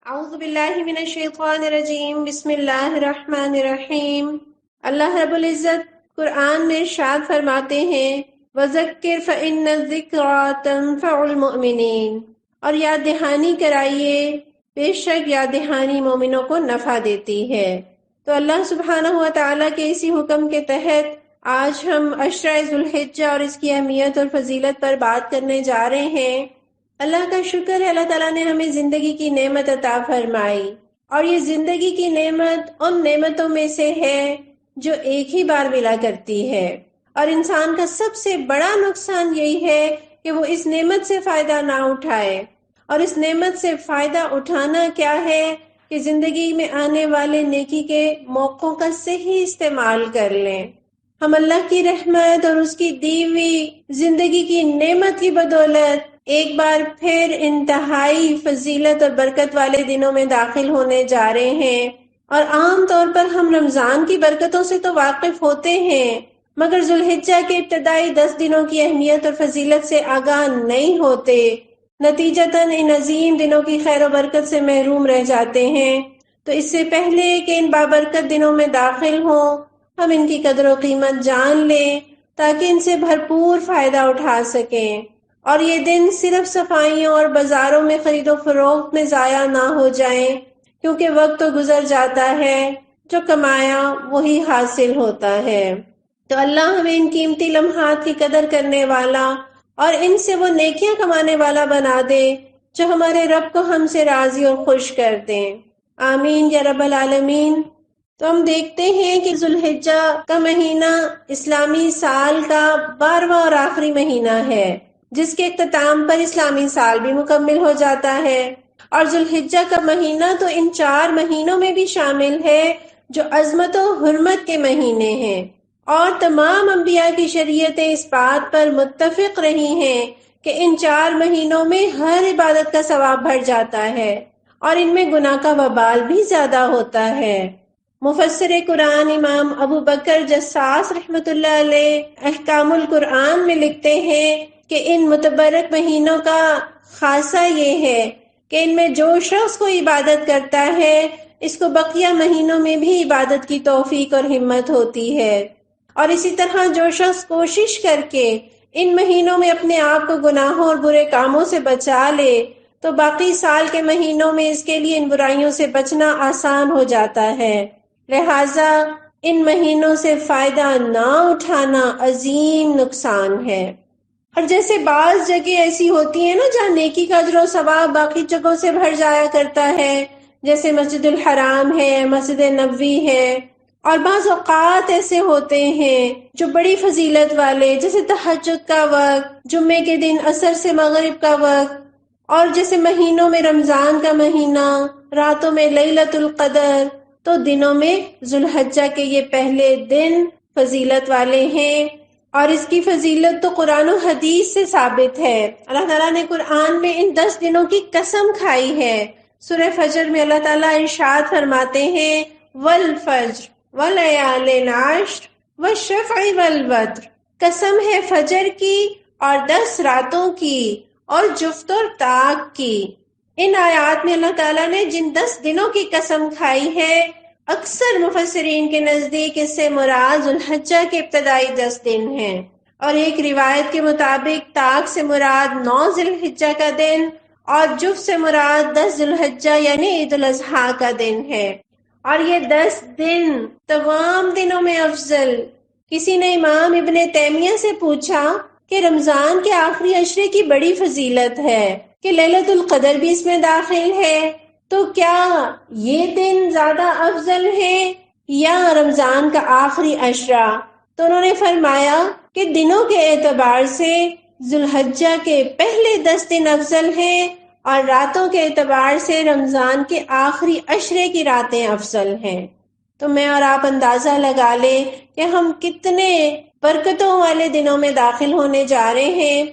اعوذ باللہ من الشیطان الرجیم بسم اللہ الرحمن الرحیم۔ اللہ رب العزت قرآن میں ارشاد فرماتے ہیں وَذَكِّرْ فَإِنَّ الذِّكْرَىٰ تَنفَعُ الْمُؤْمِنِينَ، اور یاد دہانی کرائیے، بے شک یاد دہانی مومنوں کو نفع دیتی ہے۔ تو اللہ سبحانہ و تعالیٰ کے اسی حکم کے تحت آج ہم عشرہ ذو الحجہ اور اس کی اہمیت اور فضیلت پر بات کرنے جا رہے ہیں۔ اللہ کا شکر ہے، اللہ تعالیٰ نے ہمیں زندگی کی نعمت عطا فرمائی، اور یہ زندگی کی نعمت ان نعمتوں میں سے ہے جو ایک ہی بار ملا کرتی ہے، اور انسان کا سب سے بڑا نقصان یہی ہے کہ وہ اس نعمت سے فائدہ نہ اٹھائے۔ اور اس نعمت سے فائدہ اٹھانا کیا ہے کہ زندگی میں آنے والے نیکی کے موقعوں کا صحیح استعمال کر لیں۔ ہم اللہ کی رحمت اور اس کی دی ہوئی زندگی کی نعمت کی بدولت ایک بار پھر انتہائی فضیلت اور برکت والے دنوں میں داخل ہونے جا رہے ہیں، اور عام طور پر ہم رمضان کی برکتوں سے تو واقف ہوتے ہیں، مگر ذوالحجہ کے ابتدائی 10 دنوں کی اہمیت اور فضیلت سے آگاہ نہیں ہوتے، نتیجتاً ان عظیم دنوں کی خیر و برکت سے محروم رہ جاتے ہیں۔ تو اس سے پہلے کہ ان بابرکت دنوں میں داخل ہوں، ہم ان کی قدر و قیمت جان لیں تاکہ ان سے بھرپور فائدہ اٹھا سکیں، اور یہ دن صرف صفائیوں اور بازاروں میں خرید و فروخت میں ضائع نہ ہو جائیں، کیونکہ وقت تو گزر جاتا ہے، جو کمایا وہی حاصل ہوتا ہے۔ تو اللہ ہمیں ان قیمتی لمحات کی قدر کرنے والا اور ان سے وہ نیکیاں کمانے والا بنا دے جو ہمارے رب کو ہم سے راضی اور خوش کر دیں، آمین یا رب العالمین۔ تو ہم دیکھتے ہیں کہ ذوالحجہ کا مہینہ اسلامی سال کا 12واں اور آخری مہینہ ہے، جس کے اختتام پر اسلامی سال بھی مکمل ہو جاتا ہے، اور ذوالحجہ کا مہینہ تو ان 4 مہینوں میں بھی شامل ہے جو عظمت و حرمت کے مہینے ہیں، اور تمام انبیاء کی شریعتیں اس بات پر متفق رہی ہیں کہ ان 4 مہینوں میں ہر عبادت کا ثواب بڑھ جاتا ہے، اور ان میں گناہ کا وبال بھی زیادہ ہوتا ہے۔ مفسر قرآن امام ابو بکر جساس رحمۃ اللہ علیہ احکام القرآن میں لکھتے ہیں کہ ان متبرک مہینوں کا خاصہ یہ ہے کہ ان میں جو شخص کو عبادت کرتا ہے اس کو بقیہ مہینوں میں بھی عبادت کی توفیق اور ہمت ہوتی ہے، اور اسی طرح جو شخص کوشش کر کے ان مہینوں میں اپنے آپ کو گناہوں اور برے کاموں سے بچا لے تو باقی سال کے مہینوں میں اس کے لیے ان برائیوں سے بچنا آسان ہو جاتا ہے۔ لہٰذا ان مہینوں سے فائدہ نہ اٹھانا عظیم نقصان ہے۔ اور جیسے بعض جگہ ایسی ہوتی ہیں نا جہاں نیکی کا اجر و ثواب باقی جگہوں سے بڑھ جایا کرتا ہے، جیسے مسجد الحرام ہے، مسجد نبوی ہے، اور بعض اوقات ایسے ہوتے ہیں جو بڑی فضیلت والے، جیسے تہجد کا وقت، جمعے کے دن عصر سے مغرب کا وقت، اور جیسے مہینوں میں رمضان کا مہینہ، راتوں میں لیلۃ القدر، تو دنوں میں ذوالحجہ کے یہ پہلے دن فضیلت والے ہیں، اور اس کی فضیلت تو قرآن و حدیث سے ثابت ہے۔ اللہ تعالیٰ نے قرآن میں ان 10 دنوں کی قسم کھائی ہے۔ سورہ فجر میں اللہ تعالیٰ ارشاد فرماتے ہیں والفجر ولیال عشر والشفع والوتر، قسم ہے فجر کی اور 10 راتوں کی اور جفت اور طاق کی۔ ان آیات میں اللہ تعالیٰ نے جن 10 دنوں کی قسم کھائی ہے، اکثر مفسرین کے نزدیک اس سے مراد ذوالحجہ کے ابتدائی 10 دن ہیں، اور ایک روایت کے مطابق طاق سے مراد 9 ذی الحجہ کا دن اور جفت سے مراد 10 ذوالحجہ یعنی عید الاضحیٰ کا دن ہے، اور یہ 10 دن تمام دنوں میں افضل۔ کسی نے امام ابن تیمیہ سے پوچھا کہ رمضان کے آخری عشرے کی بڑی فضیلت ہے کہ لیلۃ القدر بھی اس میں داخل ہے، تو کیا یہ دن زیادہ افضل ہے یا رمضان کا آخری عشرہ؟ تو انہوں نے فرمایا کہ دنوں کے اعتبار سے ذوالحجہ کے پہلے 10 دن افضل ہیں، اور راتوں کے اعتبار سے رمضان کے آخری عشرے کی راتیں افضل ہیں۔ تو میں اور آپ اندازہ لگا لیں کہ ہم کتنے برکتوں والے دنوں میں داخل ہونے جا رہے ہیں،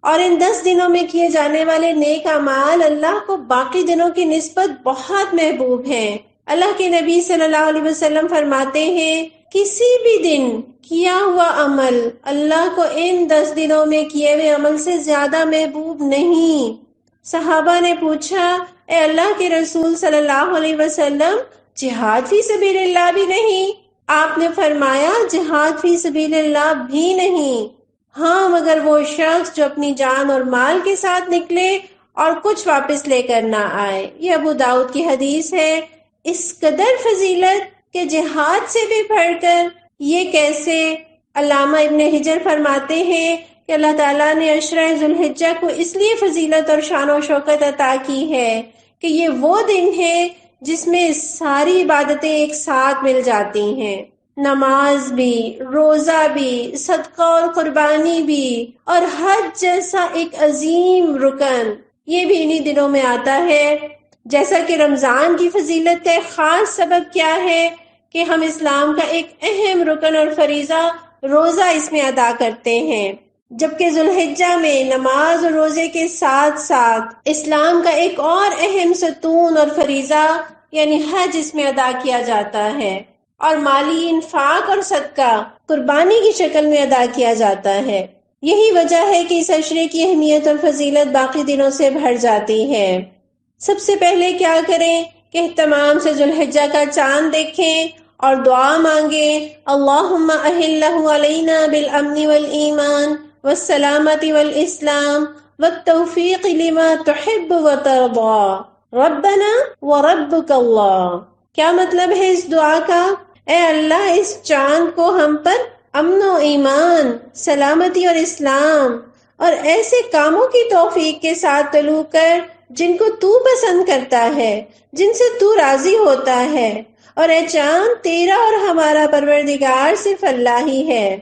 اور ان 10 دنوں میں کیے جانے والے نیک اعمال اللہ کو باقی دنوں کی نسبت بہت محبوب ہیں۔ اللہ کے نبی صلی اللہ علیہ وسلم فرماتے ہیں کسی بھی دن کیا ہوا عمل اللہ کو ان 10 دنوں میں کیے ہوئے عمل سے زیادہ محبوب نہیں۔ صحابہ نے پوچھا، اے اللہ کے رسول صلی اللہ علیہ وسلم، جہاد فی سبیل اللہ بھی نہیں؟ آپ نے فرمایا، جہاد فی سبیل اللہ بھی نہیں، ہاں مگر وہ شخص جو اپنی جان اور مال کے ساتھ نکلے اور کچھ واپس لے کر نہ آئے۔ یہ ابو داؤد کی حدیث ہے۔ اس قدر فضیلت کہ جہاد سے بھی بڑھ کر یہ کیسے؟ علامہ ابن حجر فرماتے ہیں کہ اللہ تعالیٰ نے عشرہ ذوالحجہ کو اس لیے فضیلت اور شان و شوکت عطا کی ہے کہ یہ وہ دن ہے جس میں ساری عبادتیں ایک ساتھ مل جاتی ہیں، نماز بھی، روزہ بھی، صدقہ اور قربانی بھی، اور حج جیسا ایک عظیم رکن، یہ بھی انہی دنوں میں آتا ہے۔ جیسا کہ رمضان کی فضیلت کا ایک خاص سبب کیا ہے کہ ہم اسلام کا ایک اہم رکن اور فریضہ روزہ اس میں ادا کرتے ہیں، جبکہ ذوالحجہ میں نماز اور روزے کے ساتھ ساتھ اسلام کا ایک اور اہم ستون اور فریضہ یعنی حج اس میں ادا کیا جاتا ہے، اور مالی انفاق اور صدقہ قربانی کی شکل میں ادا کیا جاتا ہے۔ یہی وجہ ہے کہ اس عشرے کی اہمیت اور فضیلت باقی دنوں سے بڑھ جاتی ہے۔ سب سے پہلے کیا کریں کہ اہتمام سے ذوالحجہ کا چاند دیکھیں اور دعا مانگیں، اللہم اہلہ علینا بالامن والایمان والسلامت والاسلام والتوفیق لما تحب وترضى ربنا وربک اللہ۔ کیا مطلب ہے اس دعا کا؟ اے اللہ، اس چاند کو ہم پر امن و ایمان، سلامتی اور اسلام اور ایسے کاموں کی توفیق کے ساتھ طلوع کر جن کو تو پسند کرتا ہے، جن سے تو راضی ہوتا ہے، اور اے چاند، تیرا اور ہمارا پروردگار صرف اللہ ہی ہے۔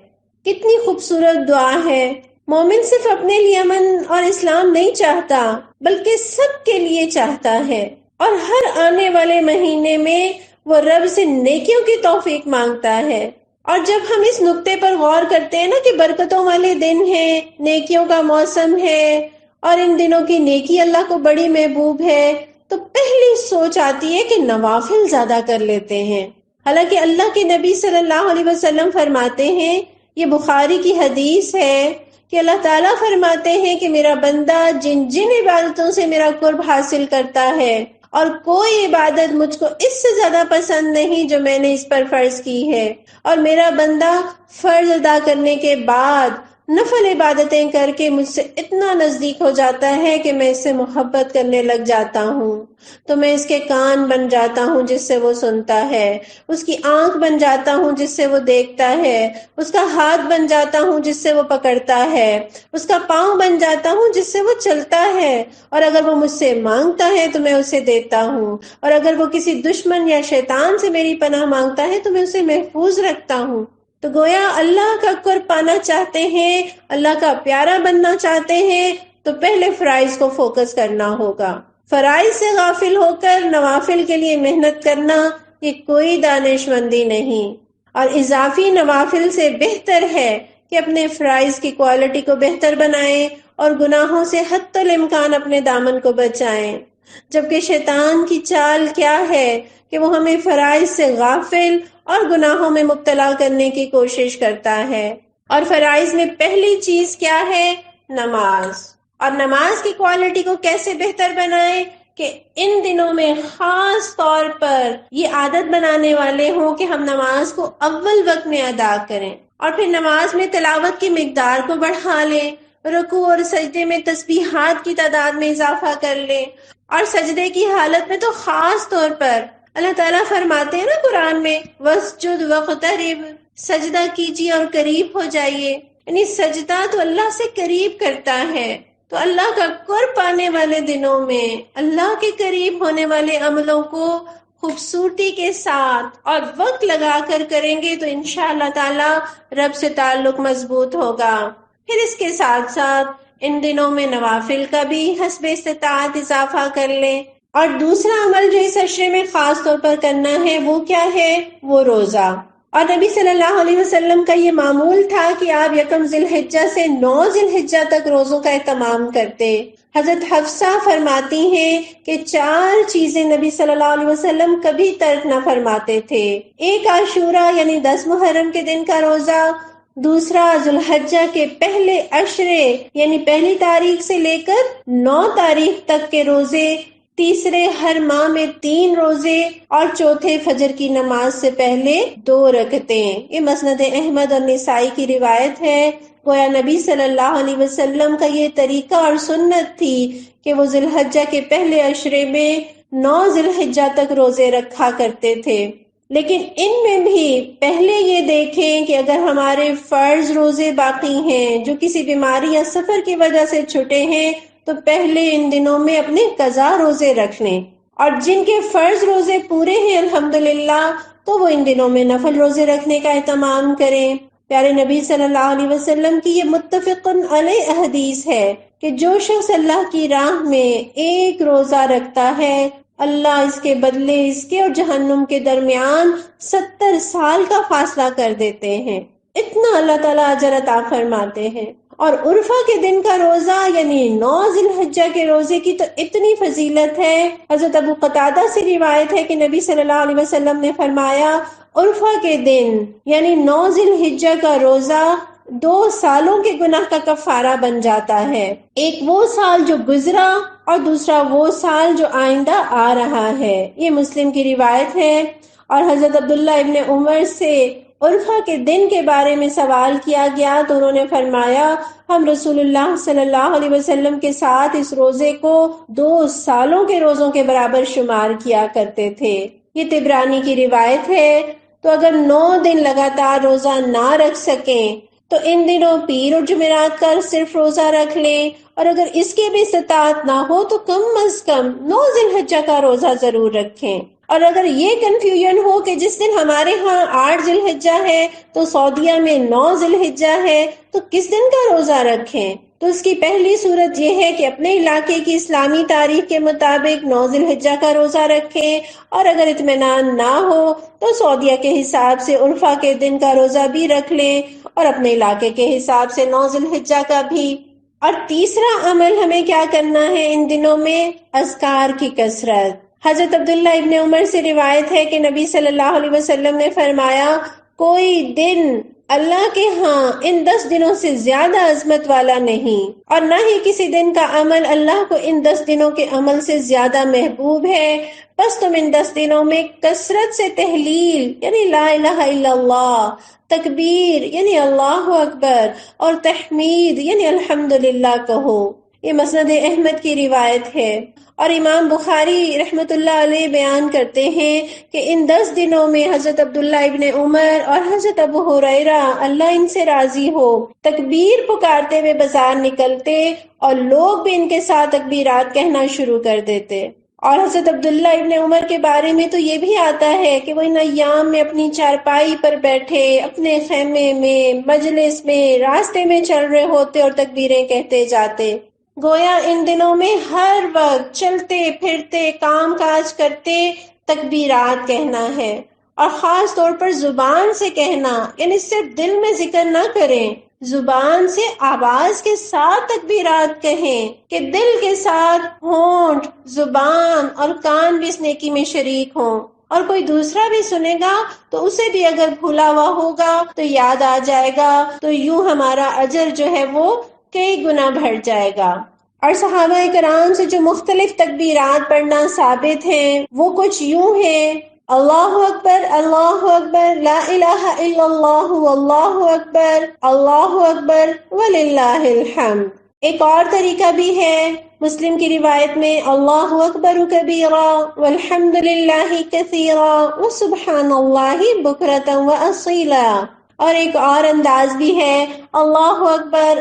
کتنی خوبصورت دعا ہے۔ مومن صرف اپنے لیے امن اور اسلام نہیں چاہتا بلکہ سب کے لیے چاہتا ہے، اور ہر آنے والے مہینے میں وہ رب سے نیکیوں کی توفیق مانگتا ہے۔ اور جب ہم اس نقطے پر غور کرتے ہیں نا کہ برکتوں والے دن ہیں، نیکیوں کا موسم ہے، اور ان دنوں کی نیکی اللہ کو بڑی محبوب ہے، تو پہلی سوچ آتی ہے کہ نوافل زیادہ کر لیتے ہیں۔ حالانکہ اللہ کے نبی صلی اللہ علیہ وسلم فرماتے ہیں، یہ بخاری کی حدیث ہے کہ اللہ تعالیٰ فرماتے ہیں کہ میرا بندہ جن جن عبادتوں سے میرا قرب حاصل کرتا ہے، اور کوئی عبادت مجھ کو اس سے زیادہ پسند نہیں جو میں نے اس پر فرض کی ہے، اور میرا بندہ فرض ادا کرنے کے بعد نفل عبادتیں کر کے مجھ سے اتنا نزدیک ہو جاتا ہے کہ میں اس سے محبت کرنے لگ جاتا ہوں، تو میں اس کے کان بن جاتا ہوں جس سے وہ سنتا ہے، اس کی آنکھ بن جاتا ہوں جس سے وہ دیکھتا ہے، اس کا ہاتھ بن جاتا ہوں جس سے وہ پکڑتا ہے، اس کا پاؤں بن جاتا ہوں جس سے وہ چلتا ہے، اور اگر وہ مجھ سے مانگتا ہے تو میں اسے دیتا ہوں، اور اگر وہ کسی دشمن یا شیطان سے میری پناہ مانگتا ہے تو میں اسے محفوظ رکھتا ہوں۔ تو گویا اللہ کا قرب پانا چاہتے ہیں، اللہ کا پیارا بننا چاہتے ہیں، تو پہلے فرائض کو فوکس کرنا ہوگا۔ فرائض سے غافل ہو کر نوافل کے لیے محنت کرنا یہ کوئی دانش مندی نہیں، اور اضافی نوافل سے بہتر ہے کہ اپنے فرائض کی کوالٹی کو بہتر بنائیں اور گناہوں سے حتی الامکان اپنے دامن کو بچائیں۔ جبکہ شیطان کی چال کیا ہے کہ وہ ہمیں فرائض سے غافل اور گناہوں میں مبتلا کرنے کی کوشش کرتا ہے۔ اور فرائض میں پہلی چیز کیا ہے؟ نماز۔ اور نماز کی کوالٹی کو کیسے بہتر بنائیں کہ ان دنوں میں خاص طور پر یہ عادت بنانے والے ہوں کہ ہم نماز کو اول وقت میں ادا کریں، اور پھر نماز میں تلاوت کی مقدار کو بڑھا لیں، رکوع اور سجدے میں تسبیحات کی تعداد میں اضافہ کر لیں، اور سجدے کی حالت میں تو خاص طور پر اللہ تعالیٰ فرماتے ہیں نا قرآن میں، وَاسْجُدْ وَاقْتَرِبْ، سجدہ کیجیے اور قریب ہو جائیے، یعنی سجدہ تو اللہ سے قریب کرتا ہے۔ تو اللہ کا قرب پانے والے دنوں میں اللہ کے قریب ہونے والے عملوں کو خوبصورتی کے ساتھ اور وقت لگا کر کریں گے تو انشاءاللہ تعالی رب سے تعلق مضبوط ہوگا۔ پھر اس کے ساتھ ساتھ ان دنوں میں نوافل کا بھی حسب استطاعت اضافہ کر لیں۔ اور دوسرا عمل جو اس عشرے میں خاص طور پر کرنا ہے وہ کیا ہے؟ وہ روزہ۔ اور نبی صلی اللہ علیہ وسلم کا یہ معمول تھا کہ آپ یکم ذی الحجہ سے 9 ذی الحجہ تک روزوں کا اہتمام کرتے۔ حضرت حفصہ فرماتی ہیں کہ 4 چیزیں نبی صلی اللہ علیہ وسلم کبھی ترک نہ فرماتے تھے۔ ایک عاشورہ یعنی 10 محرم کے دن کا روزہ، دوسرا ذوالحجہ کے پہلے عشرے یعنی پہلی تاریخ سے لے کر 9 تاریخ تک کے روزے، تیسرے ہر ماہ میں 3 روزے، اور چوتھے فجر کی نماز سے پہلے 2 رکعتیں۔ یہ مسند احمد اور نسائی کی روایت ہے۔ گویا نبی صلی اللہ علیہ وسلم کا یہ طریقہ اور سنت تھی کہ وہ ذوالحجہ کے پہلے عشرے میں 9 ذوالحجہ تک روزے رکھا کرتے تھے۔ لیکن ان میں بھی پہلے یہ دیکھیں کہ اگر ہمارے فرض روزے باقی ہیں جو کسی بیماری یا سفر کی وجہ سے چھٹے ہیں تو پہلے ان دنوں میں اپنے قضا روزے رکھ لیں، اور جن کے فرض روزے پورے ہیں الحمدللہ تو وہ ان دنوں میں نفل روزے رکھنے کا اہتمام کریں۔ پیارے نبی صلی اللہ علیہ وسلم کی یہ متفق علیہ حدیث ہے کہ جو شخص اللہ کی راہ میں ایک روزہ رکھتا ہے اللہ اس کے بدلے اس کے اور جہنم کے درمیان 70 سال کا فاصلہ کر دیتے ہیں۔ اتنا اللہ تعالیٰ اجر عطا فرماتے ہیں۔ اور عرفہ کے دن کا روزہ یعنی 9 ذوالحجہ کے روزے کی تو اتنی فضیلت ہے۔ حضرت ابو قتادہ سے روایت ہے کہ نبی صلی اللہ علیہ وسلم نے فرمایا عرفہ کے دن یعنی 9 ذوالحجہ کا روزہ 2 سالوں کے گناہ کا کفارہ بن جاتا ہے، ایک وہ سال جو گزرا اور دوسرا وہ سال جو آئندہ آ رہا ہے۔ یہ مسلم کی روایت ہے۔ اور حضرت عبداللہ ابن عمر سے عرفہ کے دن کے بارے میں سوال کیا گیا تو انہوں نے فرمایا ہم رسول اللہ صلی اللہ علیہ وسلم کے ساتھ اس روزے کو 2 سالوں کے روزوں کے برابر شمار کیا کرتے تھے۔ یہ طبرانی کی روایت ہے۔ تو اگر 9 دن لگاتار روزہ نہ رکھ سکیں تو ان دنوں پیر اور جمعرات کا صرف روزہ رکھ لیں، اور اگر اس کی بھی استطاعت نہ ہو تو کم از کم 9 ذوالحجہ کا روزہ ضرور رکھیں۔ اور اگر یہ کنفیوژن ہو کہ جس دن ہمارے ہاں 8 ذوالحجہ ہے تو سعودیہ میں 9 ذوالحجہ ہے تو کس دن کا روزہ رکھیں، تو اس کی پہلی صورت یہ ہے کہ اپنے علاقے کی اسلامی تاریخ کے مطابق 9 ذوالحجہ کا روزہ رکھیں، اور اگر اطمینان نہ ہو تو سعودیہ کے حساب سے عرفہ کے دن کا روزہ بھی رکھ لیں اور اپنے علاقے کے حساب سے 9 ذوالحجہ کا بھی۔ اور تیسرا عمل ہمیں کیا کرنا ہے ان دنوں میں؟ اذکار کی کثرت۔ حضرت عبداللہ ابن عمر سے روایت ہے کہ نبی صلی اللہ علیہ وسلم نے فرمایا کوئی دن اللہ کے ہاں ان 10 دنوں سے زیادہ عظمت والا نہیں، اور نہ ہی کسی دن کا عمل اللہ کو ان 10 دنوں کے عمل سے زیادہ محبوب ہے۔ بس تم ان 10 دنوں میں کثرت سے تحلیل یعنی لا الہ الا اللہ، تکبیر یعنی اللہ اکبر، اور تحمید یعنی الحمدللہ کہو۔ یہ مسند احمد کی روایت ہے۔ اور امام بخاری رحمت اللہ علیہ بیان کرتے ہیں کہ ان 10 دنوں میں حضرت عبداللہ ابن عمر اور حضرت ابو ہریرہ اللہ ان سے راضی ہو تکبیر پکارتے ہوئے بازار نکلتے اور لوگ بھی ان کے ساتھ تکبیرات کہنا شروع کر دیتے۔ اور حضرت عبداللہ ابن عمر کے بارے میں تو یہ بھی آتا ہے کہ وہ ان ایام میں اپنی چارپائی پر بیٹھے اپنے خیمے میں مجلس میں راستے میں چل رہے ہوتے اور تکبیریں کہتے جاتے۔ گویا ان دنوں میں ہر وقت چلتے پھرتے کام کاج کرتے تکبیرات کہنا ہے، اور خاص طور پر زبان سے کہنا، یعنی صرف دل میں ذکر نہ کریں، زبان سے آواز کے ساتھ تکبیرات کہیں کہ دل کے ساتھ ہونٹ، زبان اور کان بھی اس نیکی میں شریک ہوں، اور کوئی دوسرا بھی سنے گا تو اسے بھی اگر بھولا ہوا ہوگا تو یاد آ جائے گا، تو یوں ہمارا اجر جو ہے وہ کئی گنا بڑھ جائے گا۔ اور صحابہ کرام سے جو مختلف تکبیرات پڑھنا ثابت ہیں وہ کچھ یوں ہیں: اللہ اکبر لا الہ الا اللہ واللہ اکبر وللہ الحمد۔ ایک اور طریقہ بھی ہے مسلم کی روایت میں: اللہ اکبر کبیرا والحمد للہ کثیرا وسبحان اللہ بکرۃ واصیلا۔ اور ایک اور انداز بھی ہے: اللہ اکبر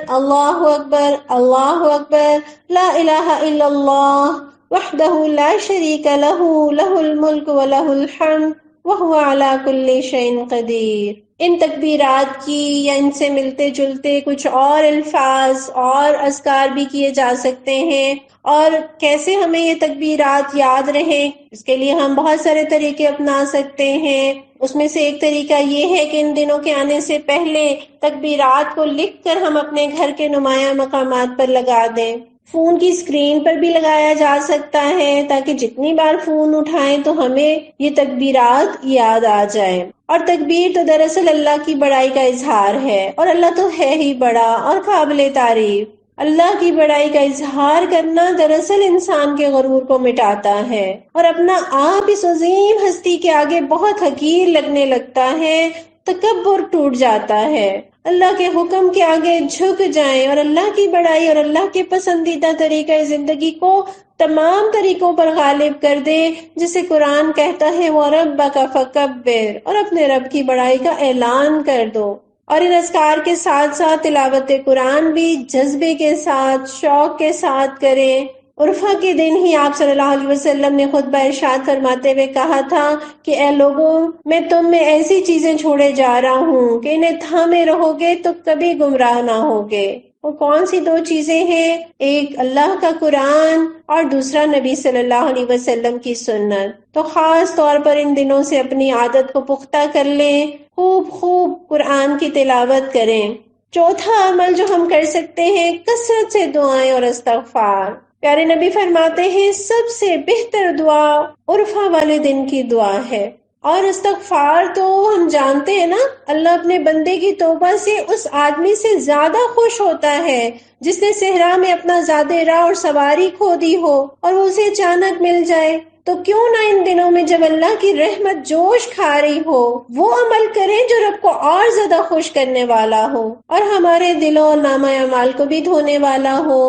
لا الہ الا اللہ وحدہ لا شریک لہ لہ الملک ولہ الحمد وہو علی کل شیء قدیر۔ ان تکبیرات کی یا ان سے ملتے جلتے کچھ اور الفاظ اور اذکار بھی کیے جا سکتے ہیں، اور کیسے ہمیں یہ تکبیرات یاد رہیں اس کے لیے ہم بہت سارے طریقے اپنا سکتے ہیں۔ اس میں سے ایک طریقہ یہ ہے کہ ان دنوں کے آنے سے پہلے تکبیرات کو لکھ کر ہم اپنے گھر کے نمایاں مقامات پر لگا دیں۔ فون کی اسکرین پر بھی لگایا جا سکتا ہے تاکہ جتنی بار فون اٹھائیں تو ہمیں یہ تکبیرات یاد آ جائیں۔ اور تکبیر تو دراصل اللہ کی بڑائی کا اظہار ہے، اور اللہ تو ہے ہی بڑا اور قابل تعریف۔ اللہ کی بڑائی کا اظہار کرنا دراصل انسان کے غرور کو مٹاتا ہے اور اپنا آپ اس عظیم ہستی کے آگے بہت حقیر لگنے لگتا ہے، تکبر ٹوٹ جاتا ہے۔ اللہ کے حکم کے آگے جھک جائیں اور اللہ کی بڑائی اور اللہ کے پسندیدہ طریقہ زندگی کو تمام طریقوں پر غالب کر دے، جسے قرآن کہتا ہے وَرَبَّكَ فَكَبِّرْ، اور اپنے رب کی بڑائی کا اعلان کر دو۔ اور ان اذکار کے ساتھ ساتھ تلاوت قرآن بھی جذبے کے ساتھ، شوق کے ساتھ کریں۔ عرفہ کے دن ہی آپ صلی اللہ علیہ وسلم نے خطبہ ارشاد فرماتے ہوئے کہا تھا کہ اے لوگوں، میں تم میں ایسی چیزیں چھوڑے جا رہا ہوں کہ انہیں تھامے رہو گے تو کبھی گمراہ نہ ہوگے۔ وہ کون سی دو چیزیں ہیں؟ ایک اللہ کا قرآن اور دوسرا نبی صلی اللہ علیہ وسلم کی سنت۔ تو خاص طور پر ان دنوں سے اپنی عادت کو پختہ کر لیں، خوب خوب قرآن کی تلاوت کریں۔ چوتھا عمل جو ہم کر سکتے ہیں، کثرت سے دعائیں اور استغفار۔ پیارے نبی فرماتے ہیں سب سے بہتر دعا عرفہ والے دن کی دعا ہے۔ اور استغفار تو ہم جانتے ہیں نا، اللہ اپنے بندے کی توبہ سے اس آدمی سے زیادہ خوش ہوتا ہے جس نے صحرا میں اپنا زاد راہ اور سواری کھو دی ہو اور وہ اسے اچانک مل جائے۔ تو کیوں نہ ان دنوں میں جب اللہ کی رحمت جوش کھا رہی ہو، وہ عمل کریں جو رب کو اور زیادہ خوش کرنے والا ہو اور ہمارے دلوں اور نامہ اعمال کو بھی دھونے والا ہو۔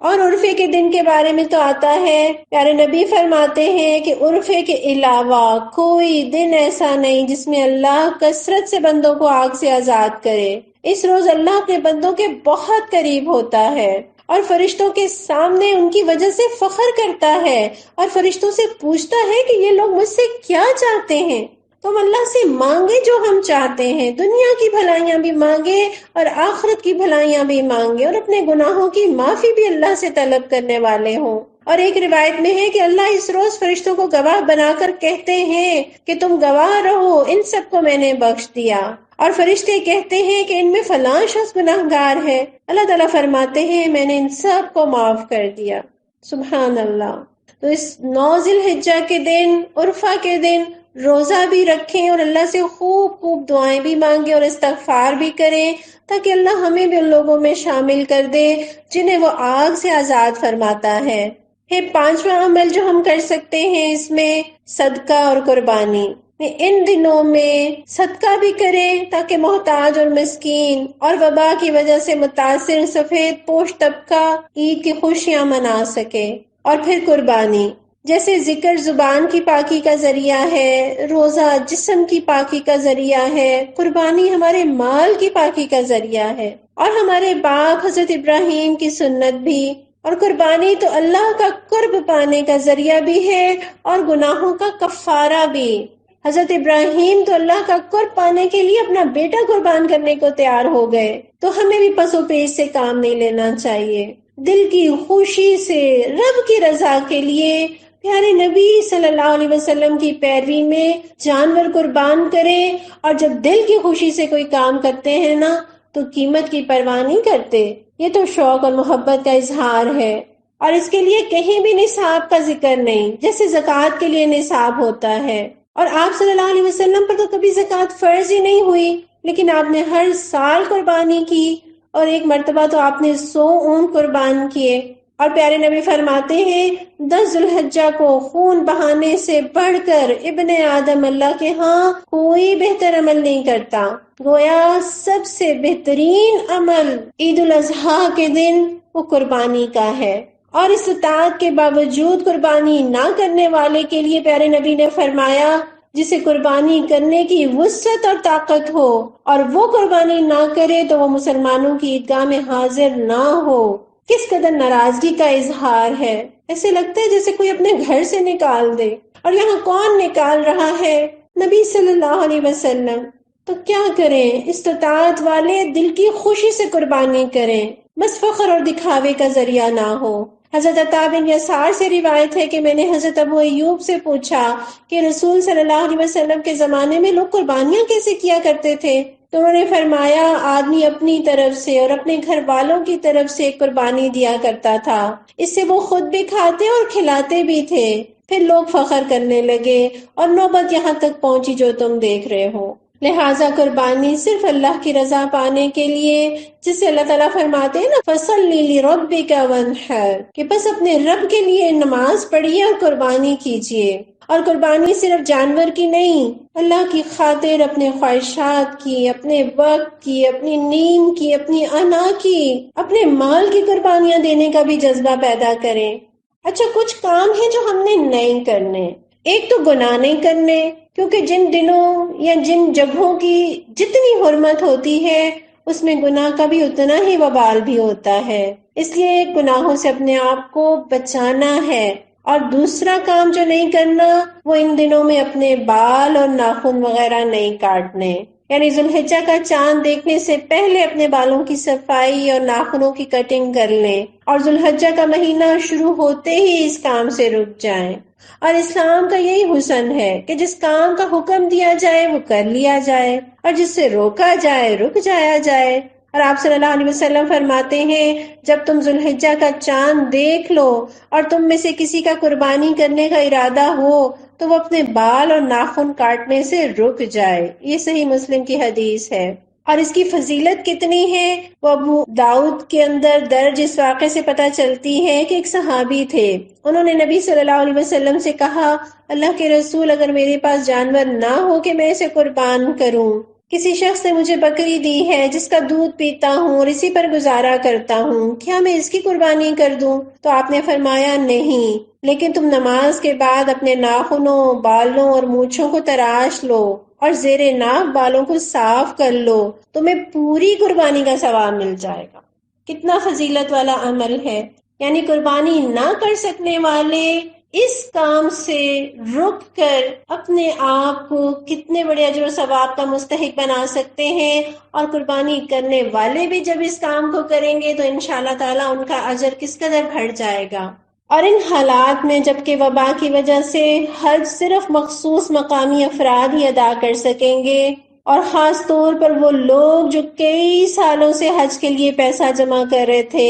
اور عرفے کے دن کے بارے میں تو آتا ہے، پیارے نبی فرماتے ہیں کہ عرفے کے علاوہ کوئی دن ایسا نہیں جس میں اللہ کثرت سے بندوں کو آگ سے آزاد کرے۔ اس روز اللہ اپنے بندوں کے بہت قریب ہوتا ہے اور فرشتوں کے سامنے ان کی وجہ سے فخر کرتا ہے اور فرشتوں سے پوچھتا ہے کہ یہ لوگ مجھ سے کیا چاہتے ہیں۔ تو ہم اللہ سے مانگے جو ہم چاہتے ہیں، دنیا کی بھلائیاں بھی مانگے اور آخرت کی بھلائیاں بھی مانگے، اور اپنے گناہوں کی معافی بھی اللہ سے طلب کرنے والے ہوں۔ اور ایک روایت میں ہے کہ اللہ اس روز فرشتوں کو گواہ بنا کر کہتے ہیں کہ تم گواہ رہو، ان سب کو میں نے بخش دیا۔ اور فرشتے کہتے ہیں کہ ان میں فلاں شخص گناہگار ہے، اللہ تعالیٰ فرماتے ہیں میں نے ان سب کو معاف کر دیا۔ سبحان اللہ۔ تو اس 9 ذی الحجہ کے دن، عرفہ کے دن روزہ بھی رکھیں اور اللہ سے خوب خوب دعائیں بھی مانگیں اور استغفار بھی کریں، تاکہ اللہ ہمیں بھی ان لوگوں میں شامل کر دے جنہیں وہ آگ سے آزاد فرماتا ہے۔ پھر 5واں عمل جو ہم کر سکتے ہیں اس میں صدقہ اور قربانی۔ ان دنوں میں صدقہ بھی کریں تاکہ محتاج اور مسکین اور وبا کی وجہ سے متاثر سفید پوش طبقہ عید کی خوشیاں منا سکے۔ اور پھر قربانی، جیسے ذکر زبان کی پاکی کا ذریعہ ہے، روزہ جسم کی پاکی کا ذریعہ ہے، قربانی ہمارے مال کی پاکی کا ذریعہ ہے۔ اور ہمارے باپ حضرت ابراہیم کی سنت بھی، اور قربانی تو اللہ کا قرب پانے کا ذریعہ بھی ہے اور گناہوں کا کفارہ بھی۔ حضرت ابراہیم تو اللہ کا قرب پانے کے لیے اپنا بیٹا قربان کرنے کو تیار ہو گئے، تو ہمیں بھی پس و پیش سے کام نہیں لینا چاہیے۔ دل کی خوشی سے رب کی رضا کے لیے پیارے نبی صلی اللہ علیہ وسلم کی پیروی میں جانور قربان کریں، اور جب دل کی خوشی سے کوئی کام کرتے ہیں نا تو قیمت کی پرواہ نہیں کرتے۔ یہ تو شوق اور محبت کا اظہار ہے، اور اس کے لیے کہیں بھی نصاب کا ذکر نہیں، جیسے زکوٰۃ کے لیے نصاب ہوتا ہے۔ اور آپ صلی اللہ علیہ وسلم پر تو کبھی زکوٰۃ فرض ہی نہیں ہوئی، لیکن آپ نے ہر سال قربانی کی، اور ایک مرتبہ تو آپ نے 100 اونٹ قربان کیے۔ اور پیارے نبی فرماتے ہیں 10 ذی الحجہ کو خون بہانے سے بڑھ کر ابن آدم اللہ کے ہاں کوئی بہتر عمل نہیں کرتا۔ گویا سب سے بہترین عمل عید الاضحیٰ کے دن وہ قربانی کا ہے، اور استطاعت کے باوجود قربانی نہ کرنے والے کے لیے پیارے نبی نے فرمایا جسے قربانی کرنے کی وسعت اور طاقت ہو اور وہ قربانی نہ کرے تو وہ مسلمانوں کی عیدگاہ میں حاضر نہ ہو۔ کس قدر ناراضگی کا اظہار ہے، ایسے لگتا ہے جیسے کوئی اپنے گھر سے نکال دے، اور یہاں کون نکال رہا ہے؟ نبی صلی اللہ علیہ وسلم۔ تو کیا کریں؟ استطاعت والے دل کی خوشی سے قربانی کریں، بس فخر اور دکھاوے کا ذریعہ نہ ہو۔ حضرت عطا بن یسار سے روایت ہے کہ میں نے حضرت ابو ایوب سے پوچھا کہ رسول صلی اللہ علیہ وسلم کے زمانے میں لوگ قربانیاں کیسے کیا کرتے تھے؟ تو انہوں نے فرمایا آدمی اپنی طرف سے اور اپنے گھر والوں کی طرف سے قربانی دیا کرتا تھا، اس سے وہ خود بھی کھاتے اور کھلاتے بھی تھے۔ پھر لوگ فخر کرنے لگے اور نوبت یہاں تک پہنچی جو تم دیکھ رہے ہو۔ لہٰذا قربانی صرف اللہ کی رضا پانے کے لیے، جسے اللہ تعالیٰ فرماتے ہیں نا فَصَلِّ لِرَبِّكَ وَانْحَرْ، کہ بس اپنے رب کے لیے نماز پڑھیے اور قربانی کیجیے۔ اور قربانی صرف جانور کی نہیں، اللہ کی خاطر اپنے خواہشات کی، اپنے وقت کی، اپنی نیند کی، اپنی انا کی، اپنے مال کی قربانیاں دینے کا بھی جذبہ پیدا کریں۔ اچھا، کچھ کام ہیں جو ہم نے نہیں کرنے۔ ایک تو گناہ نہیں کرنے، کیونکہ جن دنوں یا جن جگہوں کی جتنی حرمت ہوتی ہے اس میں گناہ کا بھی اتنا ہی وبال بھی ہوتا ہے، اس لیے گناہوں سے اپنے آپ کو بچانا ہے۔ اور دوسرا کام جو نہیں کرنا وہ ان دنوں میں اپنے بال اور ناخن وغیرہ نہیں کاٹنے، یعنی ذوالحجہ کا چاند دیکھنے سے پہلے اپنے بالوں کی صفائی اور ناخنوں کی کٹنگ کر لیں، اور ذوالحجہ کا مہینہ شروع ہوتے ہی اس کام سے رک جائیں۔ اور اسلام کا یہی حسن ہے کہ جس کام کا حکم دیا جائے وہ کر لیا جائے، اور جس سے روکا جائے رک جایا جائے۔ اور آپ صلی اللہ علیہ وسلم فرماتے ہیں جب تم ذوالحجہ کا چاند دیکھ لو اور تم میں سے کسی کا قربانی کرنے کا ارادہ ہو تو وہ اپنے بال اور ناخن کاٹنے سے رک جائے۔ یہ صحیح مسلم کی حدیث ہے۔ اور اس کی فضیلت کتنی ہے وہ ابو داؤد کے اندر درج اس واقعے سے پتہ چلتی ہے کہ ایک صحابی تھے، انہوں نے نبی صلی اللہ علیہ وسلم سے کہا اللہ کے رسول، اگر میرے پاس جانور نہ ہو کہ میں اسے قربان کروں، کسی شخص نے مجھے بکری دی ہے جس کا دودھ پیتا ہوں اور اسی پر گزارا کرتا ہوں، کیا میں اس کی قربانی کر دوں؟ تو آپ نے فرمایا نہیں، لیکن تم نماز کے بعد اپنے ناخنوں، بالوں اور مونچھوں کو تراش لو اور زیر ناک بالوں کو صاف کر لو، تمہیں پوری قربانی کا ثواب مل جائے گا۔ کتنا فضیلت والا عمل ہے! یعنی قربانی نہ کر سکنے والے اس کام سے رک کر اپنے آپ کو کتنے بڑے اجر و ثواب کا مستحق بنا سکتے ہیں، اور قربانی کرنے والے بھی جب اس کام کو کریں گے تو انشاءاللہ تعالی ان کا اجر کس قدر بڑھ جائے گا۔ اور ان حالات میں جبکہ وبا کی وجہ سے حج صرف مخصوص مقامی افراد ہی ادا کر سکیں گے، اور خاص طور پر وہ لوگ جو کئی سالوں سے حج کے لیے پیسہ جمع کر رہے تھے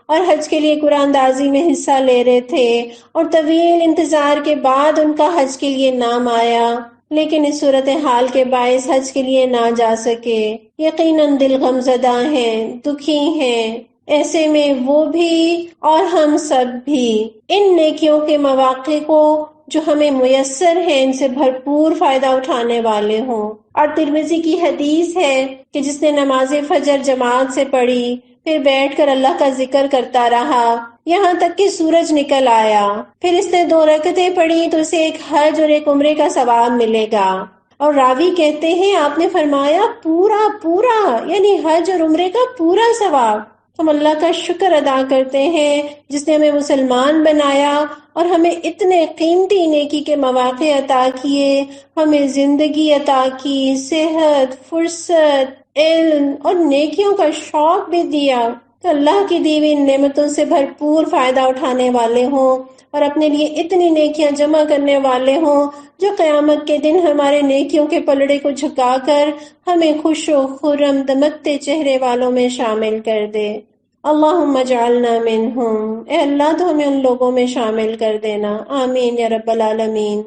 اور حج کے لیے قرآن اندازی میں حصہ لے رہے تھے اور طویل انتظار کے بعد ان کا حج کے لیے نام آیا لیکن اس صورتحال کے باعث حج کے لیے نہ جا سکے، یقیناً دل غمزدہ ہیں، دکھی ہیں۔ ایسے میں وہ بھی اور ہم سب بھی ان نیکیوں کے مواقع کو جو ہمیں میسر ہیں ان سے بھرپور فائدہ اٹھانے والے ہوں۔ اور ترمذی کی حدیث ہے کہ جس نے نماز فجر جماعت سے پڑھی پھر بیٹھ کر اللہ کا ذکر کرتا رہا یہاں تک کہ سورج نکل آیا، پھر اس نے 2 رکعتیں پڑھی تو اسے ایک حج اور ایک عمرے کا ثواب ملے گا۔ اور راوی کہتے ہیں آپ نے فرمایا پورا پورا، یعنی حج اور عمرے کا پورا ثواب۔ ہم اللہ کا شکر ادا کرتے ہیں جس نے ہمیں مسلمان بنایا اور ہمیں اتنے قیمتی نیکی کے مواقع عطا کیے، ہمیں زندگی عطا کی، صحت، فرصت، علم اور نیکیوں کا شوق بھی دیا کہ اللہ کی دی ہوئی نعمتوں سے بھرپور فائدہ اٹھانے والے ہوں اور اپنے لیے اتنی نیکیاں جمع کرنے والے ہوں جو قیامت کے دن ہمارے نیکیوں کے پلڑے کو جھکا کر ہمیں خوش و خرم دمکتے چہرے والوں میں شامل کر دے۔ اللہم اجعلنا منہم، اے اللہ تو ہمیں ان لوگوں میں شامل کر دینا، آمین یا رب العالمین۔